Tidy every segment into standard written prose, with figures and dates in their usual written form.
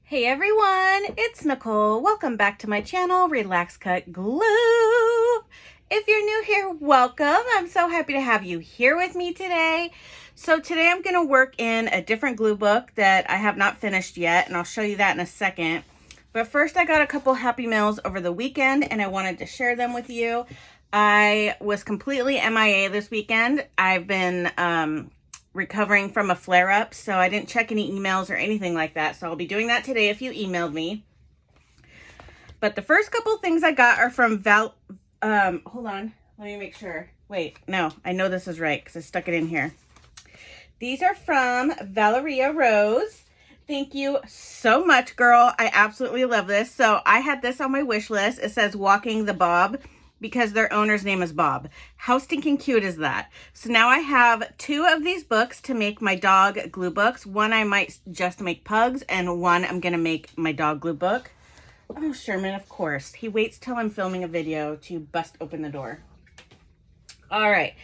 Hey everyone, it's Nicole. Welcome back to my channel, Relax.Cut.Glue. If you're new here, welcome. I'm so happy to have you here with me today. So today I'm going to work in a different glue book that I have not finished yet, and I'll show you that in a second. But first, I got a couple Happy Meals over the weekend, and I wanted to share them with you. I was completely MIA this weekend. I've been recovering from a flare-up, so I didn't check any emails or anything like that. So I'll be doing that today if you emailed me. But the first couple things I got are from hold on, let me make sure. Wait, no, I know this is right because I stuck it in here. These are from Valeria Rose. Thank you so much, girl. I absolutely love this. So I had this on my wish list. It says Walking the Bob, because their owner's name is Bob. How stinking cute is that? So now I have 2 of these books to make my dog glue books. One I might just make pugs, and one I'm gonna make my dog glue book. Oh, Sherman, of course. He waits till I'm filming a video to bust open the door. All right.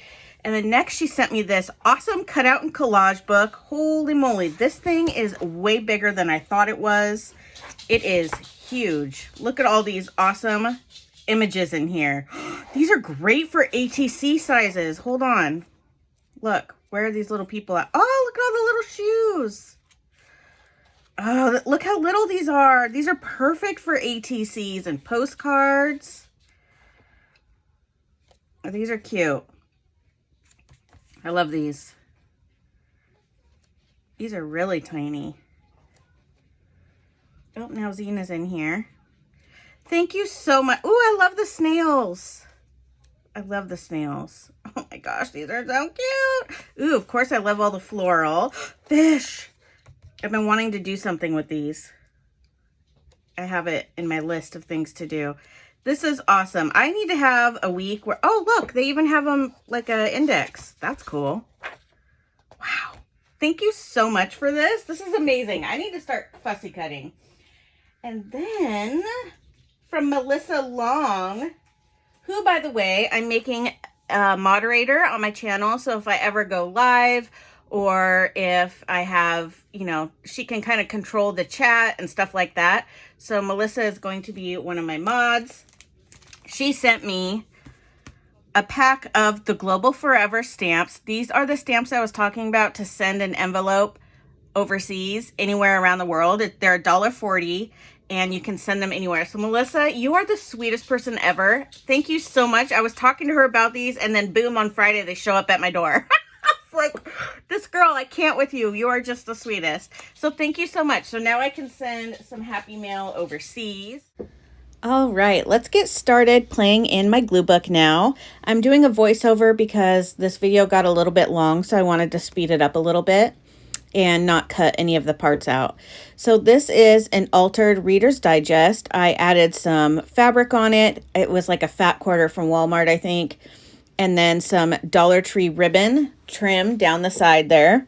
And then next she sent me this awesome cutout and collage book. Holy moly, this thing is way bigger than I thought it was. It is huge. Look at all these awesome images in here. These are great for ATC sizes. Hold on. Look, where are these little people at? Oh, look at all the little shoes. Oh, look how little these are. These are perfect for ATCs and postcards. Oh, these are cute. I love these. These are really tiny. Oh, now Zena's in here. Thank you so much. Ooh, I love the snails. I love the snails. Oh my gosh, these are so cute. Ooh, of course I love all the floral. Fish. I've been wanting to do something with these. I have it in my list of things to do. This is awesome. I need to have a week where, oh look, they even have them like an index. That's cool. Wow. Thank you so much for this. This is amazing. I need to start fussy cutting. And then from Melissa Long, who, by the way, I'm making a moderator on my channel. So if I ever go live, or if I have, you know, she can kind of control the chat and stuff like that. So Melissa is going to be one of my mods. She sent me a pack of the Global Forever stamps. These are the stamps I was talking about to send an envelope overseas, anywhere around the world. They're $1.40 and you can send them anywhere. So Melissa, you are the sweetest person ever. Thank you so much. I was talking to her about these, and then boom, on Friday they show up at my door. Like, this girl, I can't with you. You are just the sweetest. So thank you so much. So now I can send some Happy Mail overseas. All right, let's get started playing in my glue book now. I'm doing a voiceover because this video got a little bit long, so I wanted to speed it up a little bit and not cut any of the parts out. So this is an altered Reader's Digest. I added some fabric on it. It was like a fat quarter from Walmart, I think. And then some Dollar Tree ribbon trim down the side there.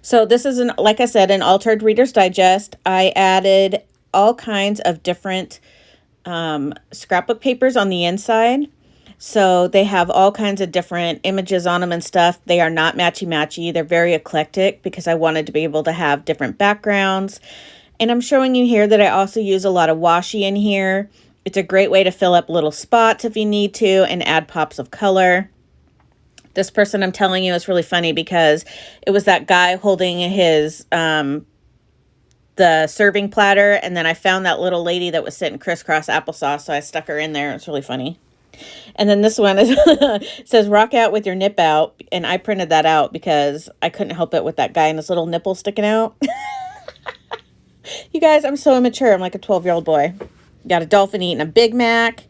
So this is, like I said, an altered Reader's Digest. I added all kinds of different scrapbook papers on the inside. So they have all kinds of different images on them and stuff. They are not matchy-matchy. They're very eclectic because I wanted to be able to have different backgrounds. And I'm showing you here that I also use a lot of washi in here. It's a great way to fill up little spots if you need to and add pops of color. This person, I'm telling you, is really funny because it was that guy holding his the serving platter, and then I found that little lady that was sitting crisscross applesauce, so I stuck her in there. It's really funny. And then this one is says rock out with your nip out, and I printed that out because I couldn't help it with that guy and his little nipple sticking out. You guys, I'm so immature. I'm like a 12-year-old boy. Got a dolphin eating a Big Mac.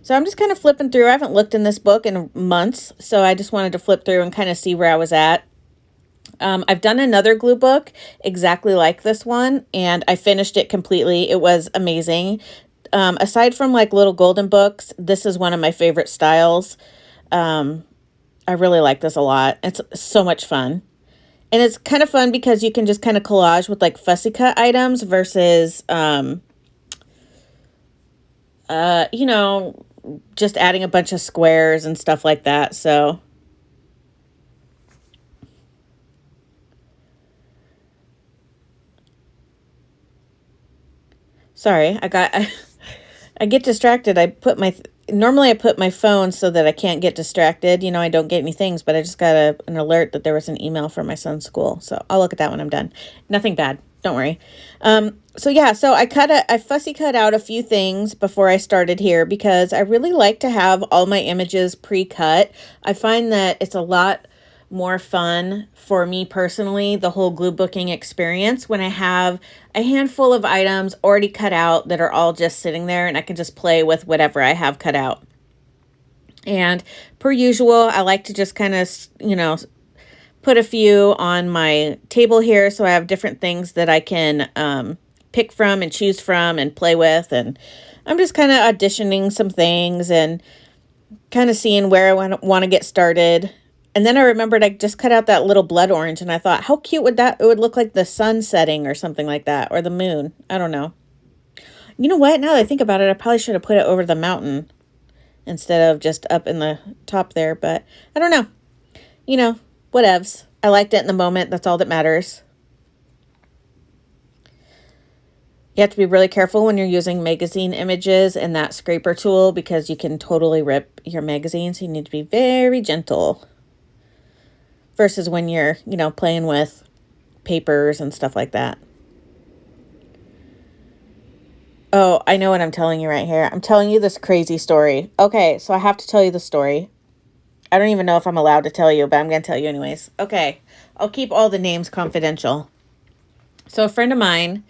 So I'm just kind of flipping through. I haven't looked in this book in months, so I just wanted to flip through and kind of see where I was at. I've done another glue book exactly like this one, and I finished it completely. It was amazing. Aside from like little golden books, this is one of my favorite styles. I really like this a lot. It's so much fun. And it's kind of fun because you can just kind of collage with like fussy cut items versus, you know, just adding a bunch of squares and stuff like that. So Sorry, I get distracted. Normally I put my phone so that I can't get distracted. You know, I don't get any things, but I just got an alert that there was an email from my son's school. So I'll look at that when I'm done. Nothing bad. Don't worry. So yeah, so I fussy cut out a few things before I started here because I really like to have all my images pre-cut. I find that it's a lot more fun for me personally, the whole glue booking experience, when I have a handful of items already cut out that are all just sitting there and I can just play with whatever I have cut out. And per usual, I like to just kind of, you know, put a few on my table here so I have different things that I can pick from and choose from and play with. And I'm just kind of auditioning some things and kind of seeing where I want to get started. And then I remembered I just cut out that little blood orange and I thought, how cute would that, it would look like the sun setting or something like that, or the moon. I don't know. You know what? Now that I think about it, I probably should have put it over the mountain instead of just up in the top there, but I don't know. You know, whatevs. I liked it in the moment. That's all that matters. You have to be really careful when you're using magazine images and that scraper tool because you can totally rip your magazine, so you need to be very gentle. Versus when you're, you know, playing with papers and stuff like that. Oh, I know what I'm telling you right here. I'm telling you this crazy story. Okay, so I have to tell you the story. I don't even know if I'm allowed to tell you, but I'm going to tell you anyways. Okay, I'll keep all the names confidential. So a friend of mine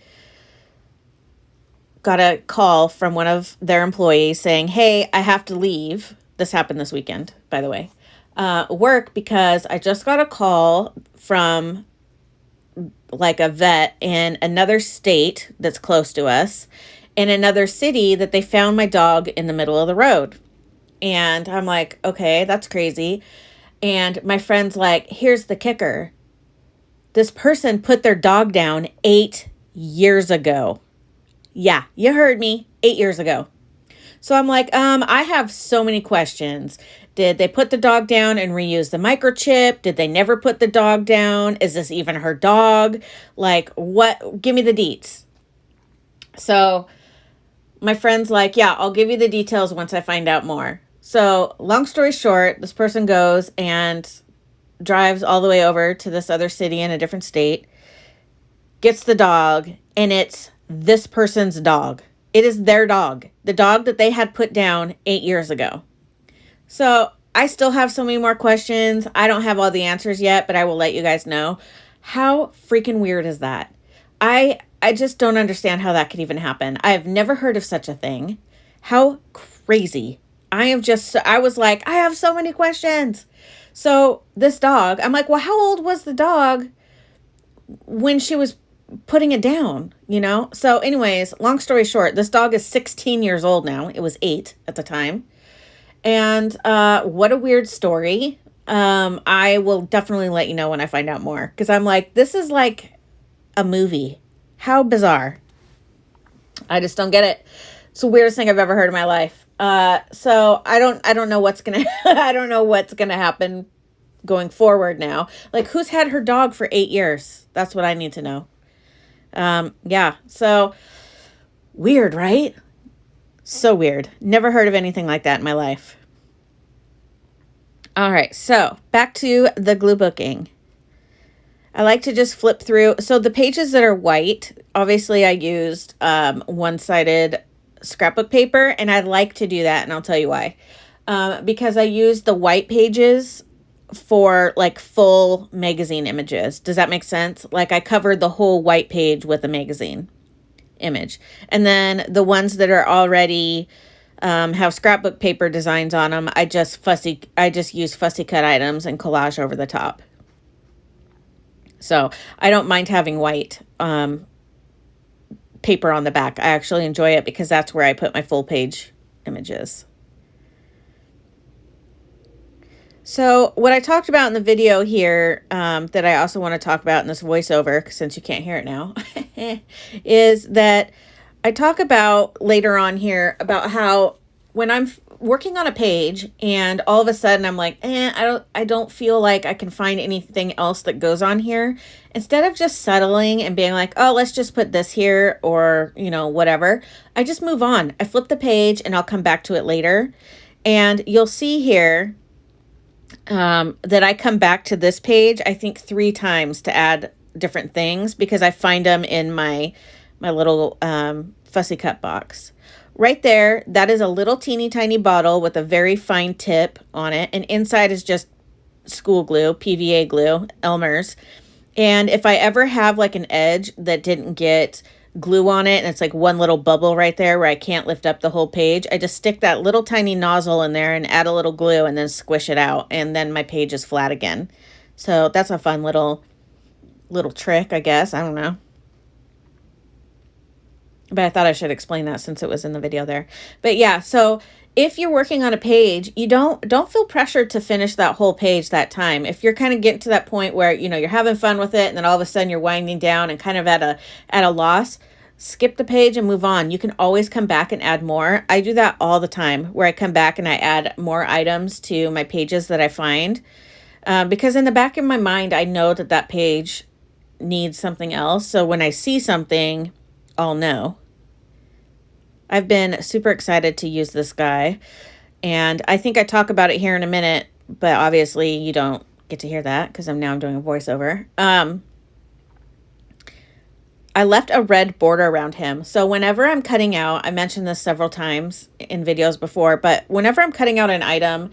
got a call from one of their employees saying, hey, I have to leave. This happened this weekend, by the way. Work because I just got a call from like a vet in another state that's close to us, in another city, that they found my dog in the middle of the road. And I'm like, okay, that's crazy. And my friend's like, here's the kicker. This person put their dog down 8 years ago. Yeah, you heard me. 8 years ago. So I'm like, I have so many questions. Did they put the dog down and reuse the microchip? Did they never put the dog down? Is this even her dog? Like, what? Give me the deets. So my friend's like, yeah, I'll give you the details once I find out more. So long story short, this person goes and drives all the way over to this other city in a different state, gets the dog, and it's this person's dog. It is their dog, the dog that they had put down 8 years ago. So I still have so many more questions. I don't have all the answers yet, but I will let you guys know. How freaking weird is that? I just don't understand how that could even happen. I have never heard of such a thing. How crazy. I was like, I have so many questions. So this dog, I'm like, well, how old was the dog when she was putting it down, you know? So anyways, long story short, this dog is 16 years old now. It was 8 at the time. And what a weird story. I will definitely let you know when I find out more. Because I'm like, this is like a movie. How bizarre. I just don't get it. It's the weirdest thing I've ever heard in my life. So I don't know what's gonna I don't know what's gonna happen going forward now. Like, who's had her dog for 8 years? That's what I need to know. Yeah. So weird, right? So weird. Never heard of anything like that in my life. All right, so back to the glue booking. I like to just flip through. So the pages that are white, obviously I used one-sided scrapbook paper, and I like to do that, and I'll tell you why. Because I use the white pages for like full magazine images. Does that make sense? Like, I covered the whole white page with a magazine image. And then the ones that are already have scrapbook paper designs on them, I just use fussy cut items and collage over the top. So I don't mind having white paper on the back. I actually enjoy it because that's where I put my full page images. So what I talked about in the video here, that I also want to talk about in this voiceover, since you can't hear it now, is that I talk about later on here about how when working on a page and all of a sudden I'm like, I don't feel like I can find anything else that goes on here. Instead of just settling and being like, oh, let's just put this here or, you know, whatever, I just move on. I flip the page and I'll come back to it later. And you'll see here that I come back to this page, I think 3 times to add different things because I find them in my little fussy cut box. Right there, that is a little teeny tiny bottle with a very fine tip on it. And inside is just school glue, PVA glue, Elmer's. And if I ever have like an edge that didn't get glue on it and it's like one little bubble right there where I can't lift up the whole page, I just stick that little tiny nozzle in there and add a little glue and then squish it out. And then my page is flat again. So that's a fun little trick, I guess. I don't know. But I thought I should explain that since it was in the video there. But yeah, so if you're working on a page, you don't feel pressured to finish that whole page that time. If you're kind of getting to that point where, you know, you're having fun with it and then all of a sudden you're winding down and kind of at a loss, skip the page and move on. You can always come back and add more. I do that all the time where I come back and I add more items to my pages that I find. Because in the back of my mind, I know that that page needs something else. So when I see something, I'll know. I've been super excited to use this guy, and I think I talk about it here in a minute, but obviously you don't get to hear that because I'm doing a voiceover. I left a red border around him. So whenever I'm cutting out, I mentioned this several times in videos before, but whenever I'm cutting out an item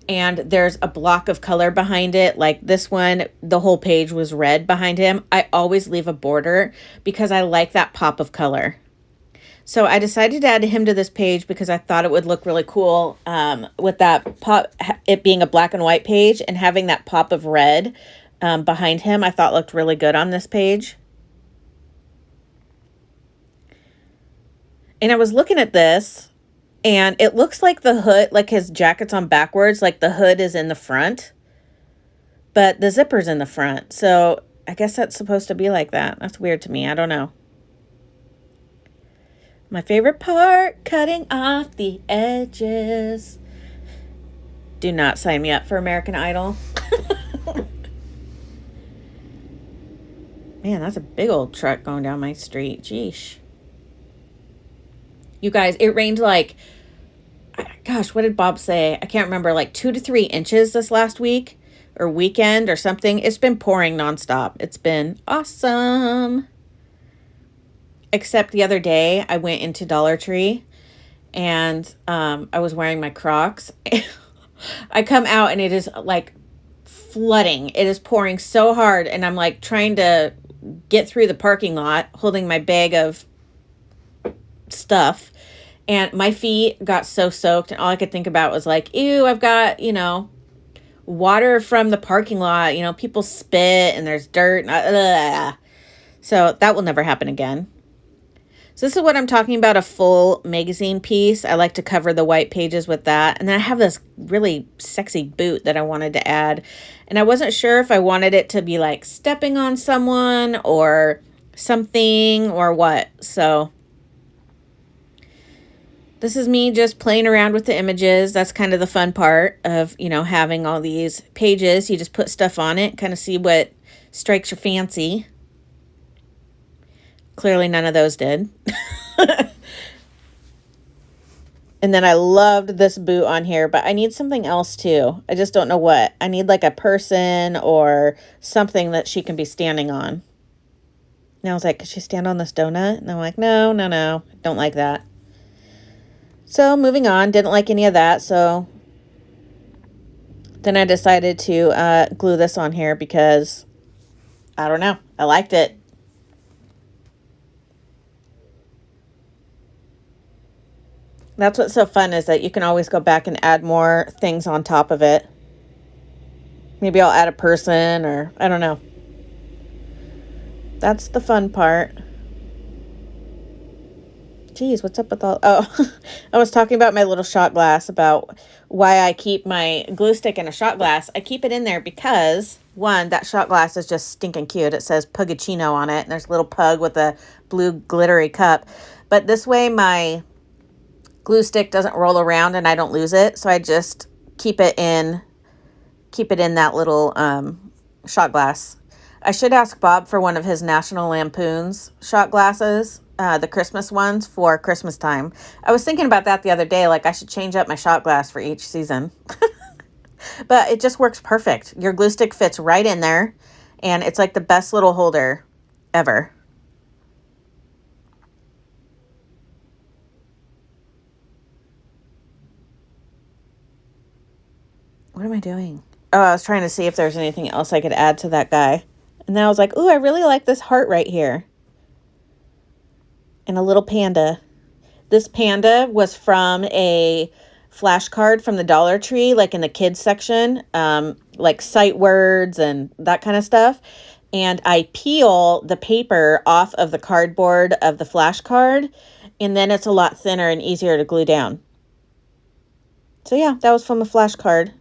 and there's a block of color behind it, like this one, the whole page was red behind him, I always leave a border because I like that pop of color. So I decided to add him to this page because I thought it would look really cool with that pop, it being a black and white page and having that pop of red behind him, I thought looked really good on this page. And I was looking at this and it looks like the hood, like his jacket's on backwards, like the hood is in the front, but the zipper's in the front. So I guess that's supposed to be like that. That's weird to me. I don't know. My favorite part, cutting off the edges. Do not sign me up for American Idol. Man, that's a big old truck going down my street. Jeesh. You guys, it rained like, gosh, what did Bob say? I can't remember, like 2 to 3 inches this last week or weekend or something. It's been pouring nonstop. It's been awesome. Except the other day, I went into Dollar Tree and I was wearing my Crocs. I come out and it is like flooding. It is pouring so hard and I'm like trying to get through the parking lot holding my bag of stuff. And my feet got so soaked and all I could think about was like, ew, I've got, you know, water from the parking lot. You know, people spit and there's dirt. So that will never happen again. So this is what I'm talking about, a full magazine piece. I like to cover the white pages with that. And then I have this really sexy boot that I wanted to add. And I wasn't sure if I wanted it to be like stepping on someone or something or what. So this is me just playing around with the images. That's kind of the fun part of, you know, having all these pages. You just put stuff on it, kind of see what strikes your fancy. Clearly none of those did. And then I loved this boot on here, but I need something else too. I just don't know what. I need like a person or something that she can be standing on. And I was like, could she stand on this donut? And I'm like, no, don't like that. So moving on, didn't like any of that. So then I decided to glue this on here because, I don't know, I liked it. That's what's so fun is that you can always go back and add more things on top of it. Maybe I'll add a person or I don't know. That's the fun part. Geez, what's up with all... Oh, I was talking about my little shot glass, about why I keep my glue stick in a shot glass. I keep it in there because, one, that shot glass is just stinking cute. It says Puggachino on it, and there's a little pug with a blue glittery cup. But this way my glue stick doesn't roll around and I don't lose it. So I just keep it in that little shot glass. I should ask Bob for one of his National Lampoon's shot glasses, the Christmas ones for Christmas time. I was thinking about that the other day, like I should change up my shot glass for each season. But it just works perfect. Your glue stick fits right in there, and it's like the best little holder ever. What am I doing? Oh, I was trying to see if there's anything else I could add to that guy. And then I was like, ooh, I really like this heart right here. And a little panda. This panda was from a flashcard from the Dollar Tree, like in the kids section, like sight words and that kind of stuff. And I peel the paper off of the cardboard of the flashcard, and then it's a lot thinner and easier to glue down. So yeah, that was from a flashcard.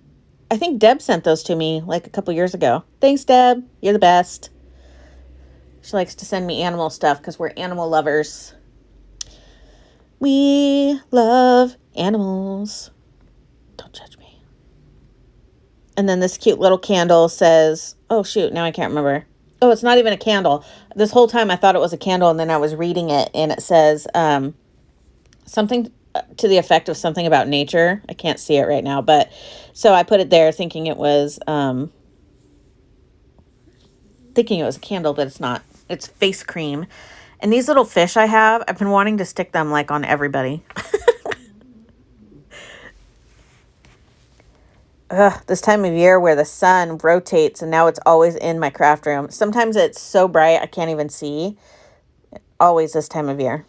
I think Deb sent those to me like a couple years ago. Thanks, Deb. You're the best. She likes to send me animal stuff because we're animal lovers. We love animals. Don't judge me. And then this cute little candle says, oh shoot, now I can't remember. Oh, it's not even a candle. This whole time I thought it was a candle, and then I was reading it and it says something to the effect of something about nature. I can't see it right now, but so I put it there thinking it was a candle, but it's not. It's face cream. And these little fish I've been wanting to stick them like on everybody. Ugh, this time of year where the sun rotates and now it's always in my craft room. Sometimes it's so bright I can't even see. Always this time of year.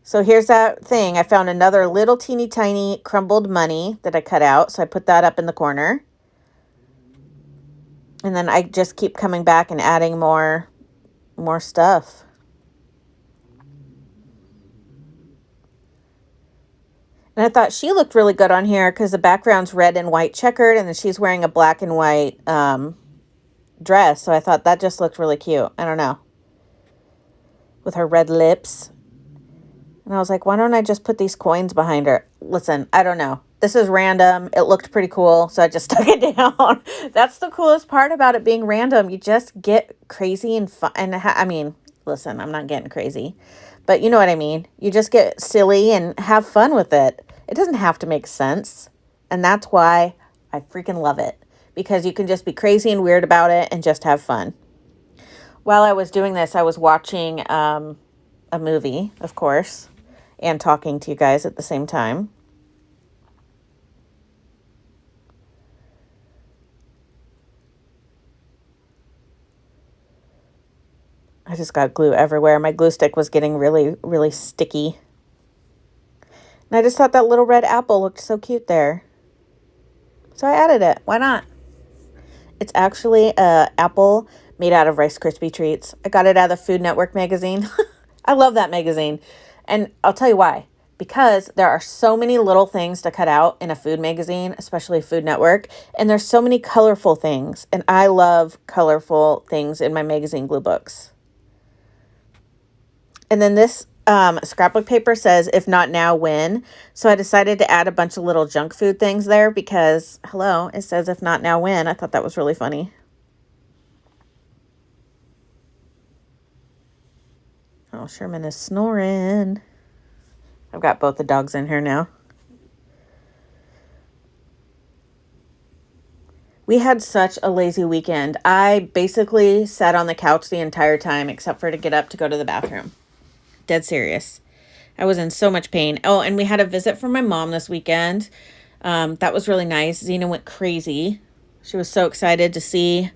So here's that thing. I found another little teeny tiny crumbled money that I cut out. So I put that up in the corner. And then I just keep coming back and adding more stuff. And I thought she looked really good on here because the background's red and white checkered, and then she's wearing a black and white dress. So I thought that just looked really cute. I don't know. With her red lips. And I was like, why don't I just put these coins behind her? Listen, I don't know. This is random. It looked pretty cool, so I just stuck it down. That's the coolest part about it being random. You just get crazy and fun. And I mean, listen, I'm not getting crazy, but you know what I mean. You just get silly and have fun with it. It doesn't have to make sense. And that's why I freaking love it, because you can just be crazy and weird about it and just have fun. While I was doing this, I was watching a movie, of course, and talking to you guys at the same time. I just got glue everywhere. My glue stick was getting really, really sticky. And I just thought that little red apple looked so cute there. So I added it. Why not? It's actually an apple made out of Rice Krispie treats. I got it out of the Food Network magazine. I love that magazine. And I'll tell you why. Because there are so many little things to cut out in a food magazine, especially Food Network. And there's so many colorful things. And I love colorful things in my magazine glue books. And then this scrapbook paper says, if not now, when? So I decided to add a bunch of little junk food things there because, hello, it says, if not now, when? I thought that was really funny. Oh, Sherman is snoring. I've got both the dogs in here now. We had such a lazy weekend. I basically sat on the couch the entire time except for to get up to go to the bathroom. Dead serious. I was in so much pain. Oh, and we had a visit from my mom this weekend. That was really nice. Zena went crazy. She was so excited to see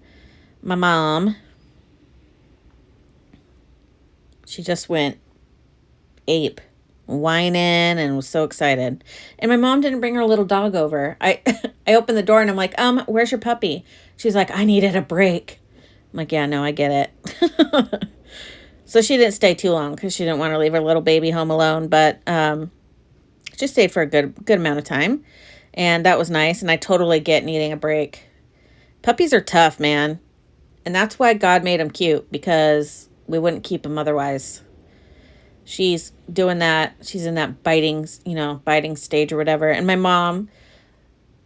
my mom. She just went ape, whining, and was so excited. And my mom didn't bring her little dog over. I opened the door and I'm like, where's your puppy? She's like, I needed a break. I'm like, yeah, no, I get it. So she didn't stay too long because she didn't want to leave her little baby home alone, but she stayed for a good amount of time, and that was nice. And I totally get needing a break. Puppies are tough, man, and that's why God made them cute, because we wouldn't keep them otherwise. she's doing that. She's in that biting, biting stage or whatever. And my mom,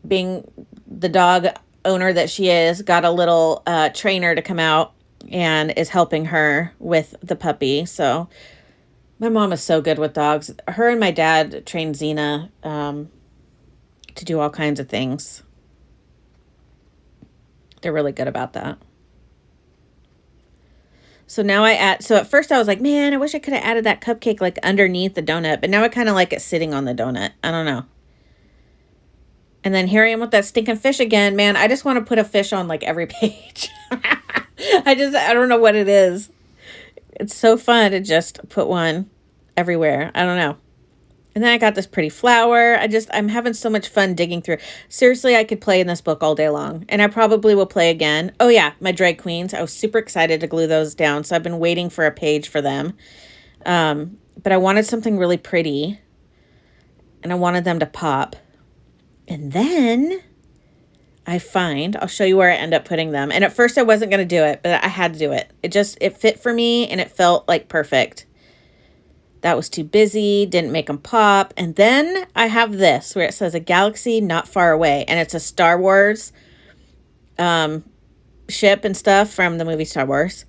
being the dog owner that she is, got a little trainer to come out and is helping her with the puppy. So my mom is so good with dogs. Her and my dad trained Xena to do all kinds of things. They're really good about that. So now so at first I was like, man, I wish I could have added that cupcake like underneath the donut, but now I kind of like it sitting on the donut. I don't know. And then here I am with that stinking fish again. Man, I just want to put a fish on like every page. I don't know what it is. It's so fun to just put one everywhere. I don't know. And then I got this pretty flower. I'm having so much fun digging through. Seriously, I could play in this book all day long. And I probably will play again. Oh yeah, my drag queens. I was super excited to glue those down. So I've been waiting for a page for them. But I wanted something really pretty. And I wanted them to pop. And then I'll show you where I end up putting them. And at first I wasn't going to do it, but I had to do it. It fit for me and it felt like perfect. That was too busy, didn't make them pop. And then I have this where it says a galaxy not far away. And it's a Star Wars ship and stuff from the movie Star Wars.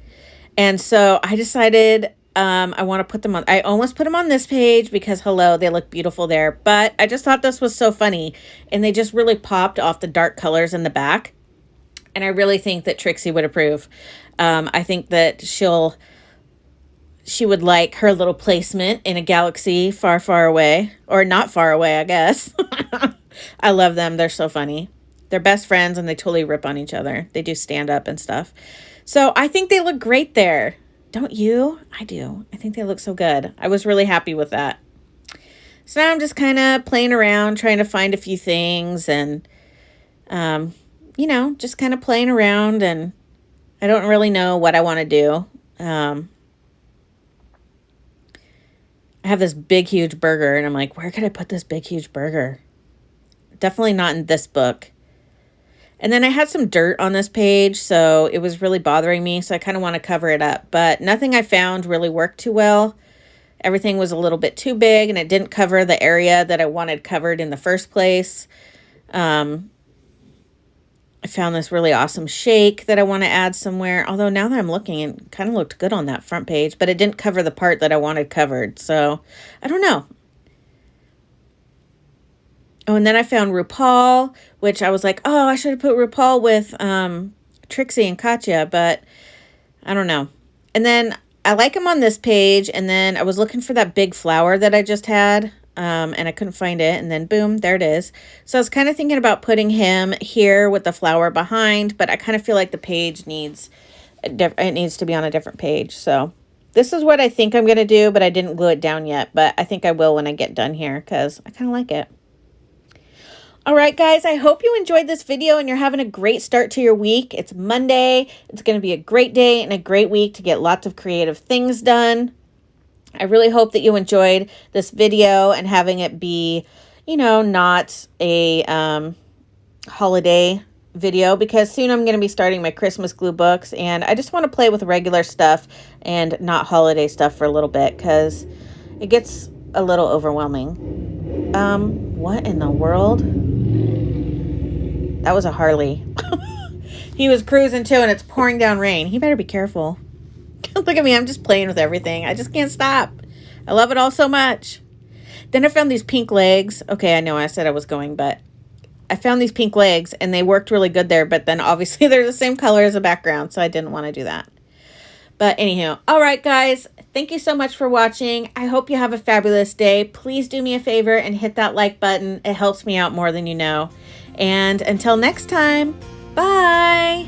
And so I decided I want to put them on. I almost put them on this page because, hello, they look beautiful there. But I just thought this was so funny. And they just really popped off the dark colors in the back. And I really think that Trixie would approve. I think that she would like her little placement in a galaxy far, far away. Or not far away, I guess. I love them. They're so funny. They're best friends and they totally rip on each other. They do stand up and stuff. So I think they look great there. Don't you? I do. I think they look so good. I was really happy with that. So now I'm just kind of playing around, trying to find a few things and, just kind of playing around, and I don't really know what I want to do. I have this big, huge burger, and I'm like, where could I put this big, huge burger? Definitely not in this book. And then I had some dirt on this page, so it was really bothering me, so I kind of want to cover it up. But nothing I found really worked too well. Everything was a little bit too big, and it didn't cover the area that I wanted covered in the first place. I found this really awesome shake that I want to add somewhere. Although now that I'm looking, it kind of looked good on that front page, but it didn't cover the part that I wanted covered. So I don't know. Oh, and then I found RuPaul, which I was like, oh, I should have put RuPaul with Trixie and Katya, but I don't know. And then I like him on this page, and then I was looking for that big flower that I just had, and I couldn't find it, and then boom, there it is. So I was kind of thinking about putting him here with the flower behind, but I kind of feel like the page needs to be on a different page. So this is what I think I'm going to do, but I didn't glue it down yet, but I think I will when I get done here because I kind of like it. All right, guys, I hope you enjoyed this video and you're having a great start to your week. It's Monday. It's going to be a great day and a great week to get lots of creative things done. I really hope that you enjoyed this video and having it be, not a holiday video, because soon I'm going to be starting my Christmas glue books, and I just want to play with regular stuff and not holiday stuff for a little bit because it gets a little overwhelming. What in the world? That was a Harley. He was cruising too, and it's pouring down rain. He better be careful. Look at me. I'm just playing with everything. I just can't stop. I love it all so much. Then I found these pink legs. Okay, I know I said I was going, but I found these pink legs, and they worked really good there. But then obviously they're the same color as the background, so I didn't want to do that. But anywho, all right, guys. Thank you so much for watching. I hope you have a fabulous day. Please do me a favor and hit that like button. It helps me out more than you know. And until next time, bye.